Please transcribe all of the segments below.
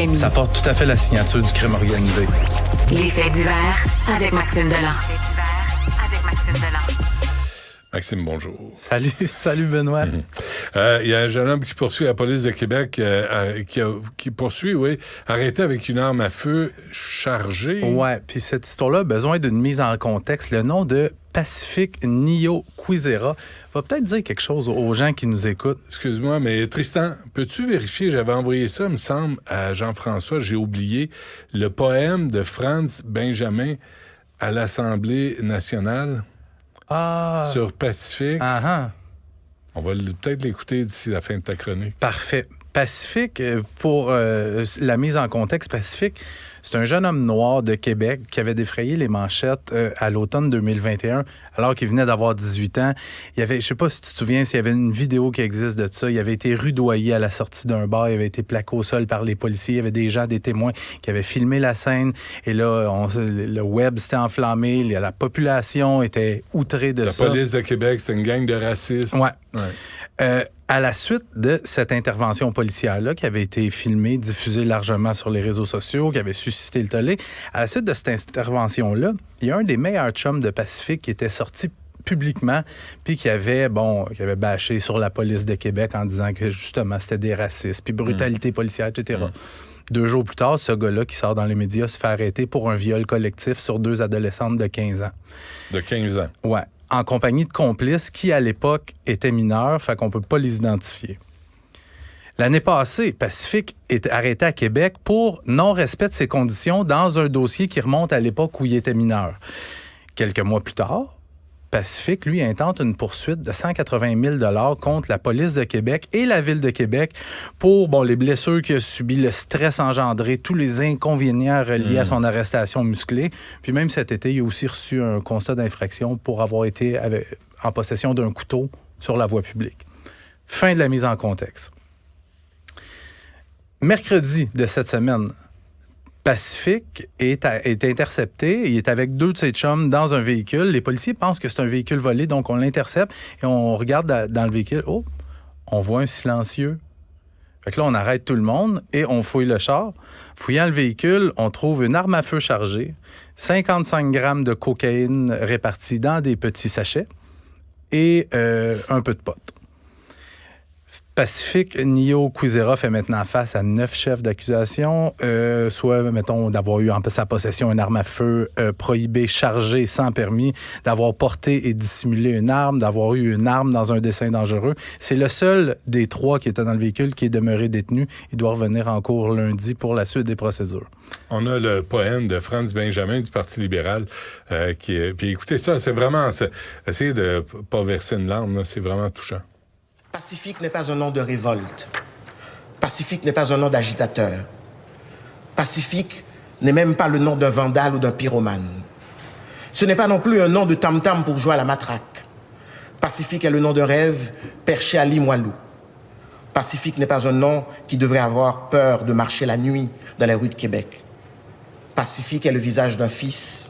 Rémy. Ça porte tout à fait la signature du crime organisé. Les faits divers avec Maxime Delan. Maxime, bonjour. Salut Benoît. Il y a un jeune homme qui poursuit la police de Québec, qui poursuit, arrêté avec une arme à feu chargée. Ouais, puis cette histoire-là a besoin d'une mise en contexte. Le nom de Pacifique Niokwizera va peut-être dire quelque chose aux gens qui nous écoutent. Excuse-moi, mais Tristan, peux-tu vérifier? J'avais envoyé ça, il me semble, à Jean-François. J'ai oublié le poème de Franz Benjamin à l'Assemblée nationale. Sur Pacifique. On va peut-être l'écouter d'ici la fin de ta chronique. Parfait. Pacifique, pour la mise en contexte, Pacifique, c'est un jeune homme noir de Québec qui avait défrayé les manchettes à l'automne 2021, alors qu'il venait d'avoir 18 ans. Il y avait, je sais pas si tu te souviens, s'il y avait une vidéo qui existe de ça. Il avait été rudoyé à la sortie d'un bar. Il avait été plaqué au sol par les policiers. Il y avait des gens, des témoins qui avaient filmé la scène. Et là, le web s'était enflammé. La population était outrée de ça. La police de Québec, c'était une gang de racistes. Ouais. À la suite de cette intervention policière-là, qui avait été filmée, diffusée largement sur les réseaux sociaux, qui avait suscité le tollé, à la suite de cette intervention-là, il y a un des meilleurs chums de Pacifique qui était sorti publiquement, puis qui avait bâché sur la police de Québec en disant que, justement, c'était des racistes, puis brutalité policière, etc. 2 jours plus tard, ce gars-là qui sort dans les médias se fait arrêter pour un viol collectif sur 2 adolescentes de 15 ans. De 15 ans? Ouais. En compagnie de complices qui, à l'époque, étaient mineurs, fait qu'on peut pas les identifier. L'année passée, Pacifique est arrêté à Québec pour non-respect de ses conditions dans un dossier qui remonte à l'époque où il était mineur. Quelques mois plus tard, Pacifique, lui, intente une poursuite de 180 000 contre la police de Québec et la Ville de Québec pour les blessures qu'il a subies, le stress engendré, tous les inconvénients reliés à son arrestation musclée. Puis même cet été, il a aussi reçu un constat d'infraction pour avoir été en possession d'un couteau sur la voie publique. Fin de la mise en contexte. Mercredi de cette semaine, Pacifique est intercepté. Il est avec 2 de ses chums dans un véhicule. Les policiers pensent que c'est un véhicule volé, donc on l'intercepte et on regarde dans le véhicule. Oh, on voit un silencieux. Fait que là, on arrête tout le monde et on fouille le char. Fouillant le véhicule, on trouve une arme à feu chargée, 55 grammes de cocaïne répartis dans des petits sachets et un peu de pot. Pacifique Niokwizera fait maintenant face à 9 chefs d'accusation, soit, mettons, d'avoir eu en sa possession une arme à feu prohibée, chargée, sans permis, d'avoir porté et dissimulé une arme, d'avoir eu une arme dans un dessein dangereux. C'est le seul des 3 qui était dans le véhicule qui est demeuré détenu. Il doit revenir en cours lundi pour la suite des procédures. On a le poème de Franz Benjamin du Parti libéral Puis écoutez ça, essayez de pas verser une larme, là, c'est vraiment touchant. Pacifique n'est pas un nom de révolte. Pacifique n'est pas un nom d'agitateur. Pacifique n'est même pas le nom d'un vandale ou d'un pyromane. Ce n'est pas non plus un nom de tam-tam pour jouer à la matraque. Pacifique est le nom de rêve perché à Limoilou. Pacifique n'est pas un nom qui devrait avoir peur de marcher la nuit dans les rues de Québec. Pacifique est le visage d'un fils,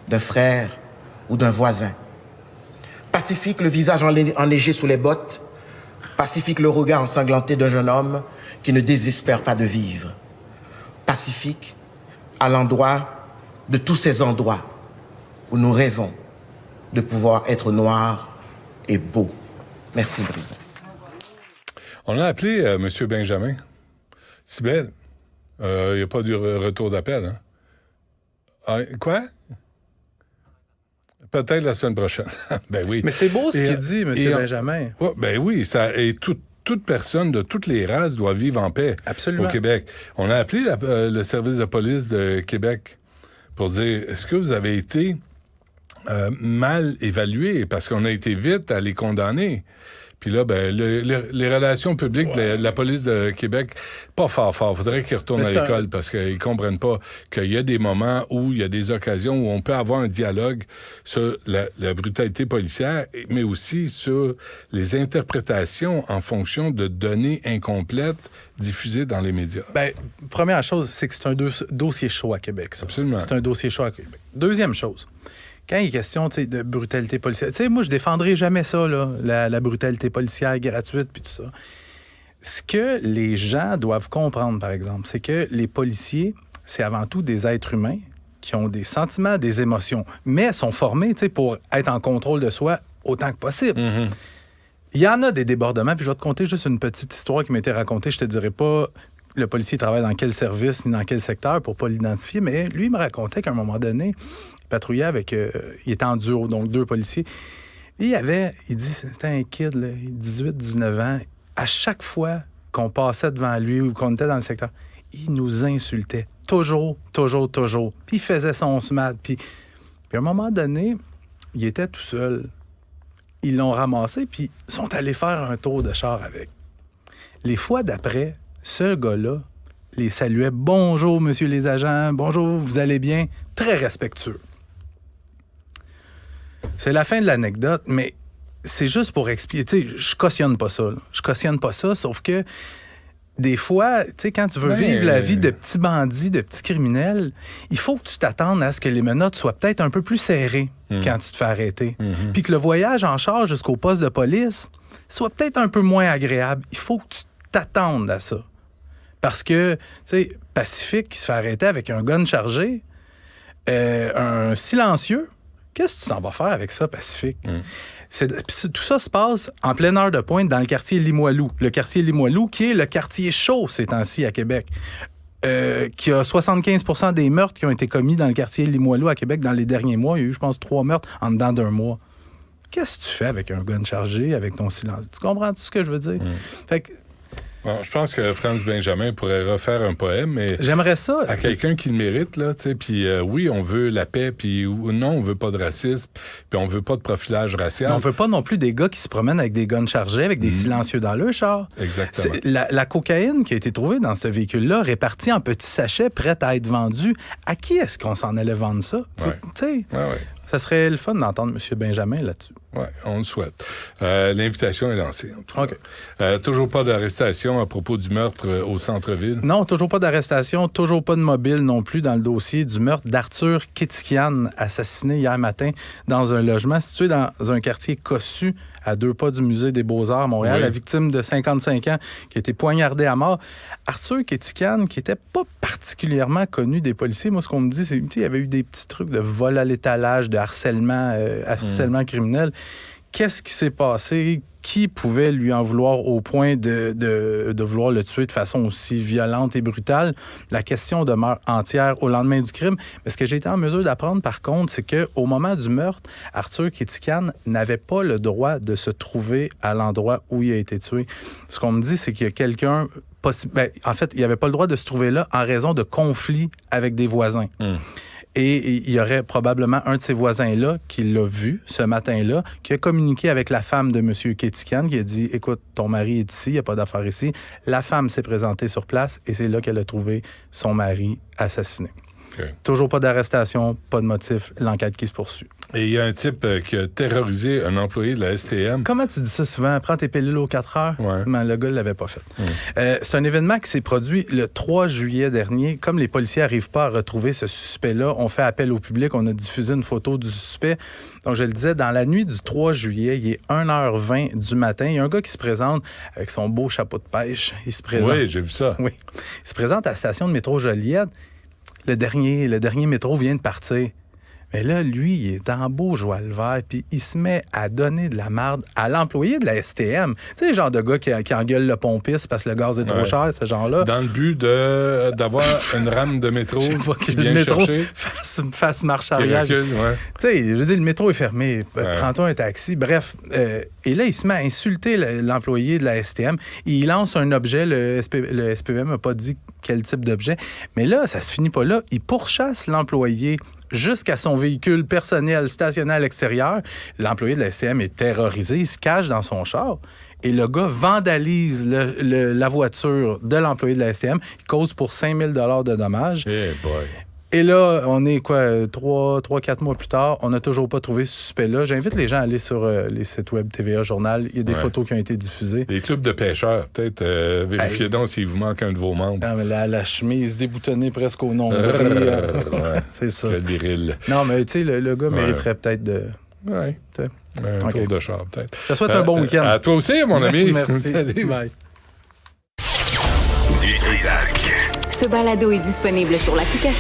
d'un frère ou d'un voisin. Pacifique, le visage enneigé sous les bottes. Pacifique, le regard ensanglanté d'un jeune homme qui ne désespère pas de vivre. Pacifique, à l'endroit de tous ces endroits où nous rêvons de pouvoir être noirs et beaux. Merci, le président. On a appelé M. Benjamin. Cybèle, il n'y a pas de retour d'appel, hein? Ah, quoi? Peut-être la semaine prochaine. Ben oui. Mais c'est beau ce qu'il dit, M. Benjamin. Ben oui, toute personne de toutes les races doit vivre en paix. Absolument. Au Québec. On a appelé le service de police de Québec pour dire, est-ce que vous avez été mal évalué? Parce qu'on a été vite à les condamner. Puis là, les relations publiques de la police de Québec, pas fort. Faudrait qu'ils retournent à l'école parce qu'ils comprennent pas qu'il y a des moments où il y a des occasions où on peut avoir un dialogue sur la brutalité policière, mais aussi sur les interprétations en fonction de données incomplètes diffusées dans les médias. Première chose, c'est que c'est un dossier chaud à Québec, ça. Absolument. C'est un dossier chaud à Québec. Deuxième chose, quand il est question de brutalité policière, moi, je défendrai jamais ça, là, la brutalité policière gratuite puis tout ça. Ce que les gens doivent comprendre, par exemple, c'est que les policiers, c'est avant tout des êtres humains qui ont des sentiments, des émotions, mais sont formés pour être en contrôle de soi autant que possible. Mm-hmm. Il y en a des débordements, puis je vais te conter juste une petite histoire qui m'a été racontée. Je te dirai pas le policier travaille dans quel service ni dans quel secteur pour pas l'identifier, mais lui, il me racontait qu'à un moment donné, il patrouillait avec... il était en duo, donc 2 policiers. Et il dit, c'était un kid, là, 18, 19 ans. À chaque fois qu'on passait devant lui ou qu'on était dans le secteur, il nous insultait. Toujours. Puis il faisait son smat. Puis à un moment donné, il était tout seul. Ils l'ont ramassé, puis ils sont allés faire un tour de char avec. Les fois d'après, ce gars-là les saluait. « Bonjour, monsieur les agents. Bonjour, vous allez bien? » Très respectueux. C'est la fin de l'anecdote, mais c'est juste pour expliquer. Tu sais, je cautionne pas ça. Là. Je cautionne pas ça, sauf que des fois, tu sais, quand tu veux vivre la vie de petits bandits, de petits criminels, il faut que tu t'attendes à ce que les menottes soient peut-être un peu plus serrées quand tu te fais arrêter. Puis que le voyage en char jusqu'au poste de police soit peut-être un peu moins agréable. Il faut que tu t'attendes à ça. Parce que, tu sais, Pacifique qui se fait arrêter avec un gun chargé, un silencieux, qu'est-ce que tu t'en vas faire avec ça, Pacifique? Tout ça se passe en pleine heure de pointe dans le quartier Limoilou. Le quartier Limoilou, qui est le quartier chaud ces temps-ci à Québec. Qui a 75% des meurtres qui ont été commis dans le quartier Limoilou à Québec dans les derniers mois. Il y a eu, je pense, 3 meurtres en dedans d'un mois. Qu'est-ce que tu fais avec un gun chargé, avec ton silence? Tu comprends tout ce que je veux dire? Fait que, bon, je pense que Franz Benjamin pourrait refaire un poème, mais... J'aimerais ça. À quelqu'un qui le mérite, là, tu sais, puis oui, on veut la paix, puis non, on veut pas de racisme, puis on veut pas de profilage racial. Mais on veut pas non plus des gars qui se promènent avec des guns chargés, avec des silencieux dans le char. Exactement. La cocaïne qui a été trouvée dans ce véhicule-là, répartie en petits sachets, prête à être vendue, à qui est-ce qu'on s'en allait vendre ça? Ouais. Tu sais, Ouais. ça serait le fun d'entendre M. Benjamin là-dessus. Oui, on le souhaite. L'invitation est lancée. En tout cas. OK. Toujours pas d'arrestation à propos du meurtre au centre-ville? Non, toujours pas d'arrestation, toujours pas de mobile non plus dans le dossier du meurtre d'Arthur Kétikian, assassiné hier matin dans un logement situé dans un quartier cossu à 2 pas du Musée des Beaux-Arts à Montréal. Oui. La victime de 55 ans qui a été poignardée à mort. Arthur Kétikian, qui était pas particulièrement connu des policiers. Moi, ce qu'on me dit, c'est qu'il y avait eu des petits trucs de vol à l'étalage, de harcèlement criminel. Qu'est-ce qui s'est passé? Qui pouvait lui en vouloir au point de vouloir le tuer de façon aussi violente et brutale? La question demeure entière au lendemain du crime. Mais ce que j'ai été en mesure d'apprendre, par contre, c'est qu'au moment du meurtre, Arthur Kétikian n'avait pas le droit de se trouver à l'endroit où il a été tué. Ce qu'on me dit, c'est qu'il y a quelqu'un... en fait, il n'avait pas le droit de se trouver là en raison de conflits avec des voisins. Et il y aurait probablement un de ces voisins-là qui l'a vu ce matin-là, qui a communiqué avec la femme de M. Kétikian, qui a dit « Écoute, ton mari est ici, il n'y a pas d'affaire ici. » La femme s'est présentée sur place et c'est là qu'elle a trouvé son mari assassiné. Okay. Toujours pas d'arrestation, pas de motif, l'enquête qui se poursuit. Et il y a un type qui a terrorisé un employé de la STM. Comment tu dis ça souvent? Prends tes pilules aux 4 heures? Ouais. Mais le gars ne l'avait pas fait. C'est un événement qui s'est produit le 3 juillet dernier. Comme les policiers n'arrivent pas à retrouver ce suspect-là, on fait appel au public. On a diffusé une photo du suspect. Donc, je le disais, dans la nuit du 3 juillet, il est 1h20 du matin. Il y a un gars qui se présente avec son beau chapeau de pêche. Il se présente. Oui, j'ai vu ça. Oui. Il se présente à la station de métro Joliette. Le dernier métro vient de partir. Mais là, lui, il est en beau joie le vert, puis il se met à donner de la marde à l'employé de la STM. Tu sais, le genre de gars qui engueule le pompiste parce que le gaz est trop cher, ce genre-là. Dans le but d'avoir une rame de métro qui vient le métro chercher. fasse marche arrière. Tu sais, je veux dire, le métro est fermé. Prends-toi un taxi. Bref. Et là, il se met à insulter l'employé de la STM. Il lance un objet. Le SPVM n'a pas dit quel type d'objet. Mais là, ça se finit pas là. Il pourchasse l'employé jusqu'à son véhicule personnel stationné à l'extérieur. L'employé de la STM est terrorisé, il se cache dans son char. Et le gars vandalise la voiture de l'employé de la STM. Il cause pour 5 000 $ de dommages. Hey boy. Et là, on est 3-4 mois plus tard, on n'a toujours pas trouvé ce suspect-là. J'invite les gens à aller sur les sites web TVA Journal. Il y a des photos qui ont été diffusées. Les clubs de pêcheurs, peut-être, vérifiez donc s'il vous manque un de vos membres. Non, mais la chemise déboutonnée presque au nombril. C'est ça. Très viril. Non, mais tu sais, le gars mériterait peut-être de... Oui. Un tour de char, peut-être. Je te souhaite un bon week-end. À toi aussi, mon ami. Merci. Salut. Bye. Ce balado est disponible sur l'application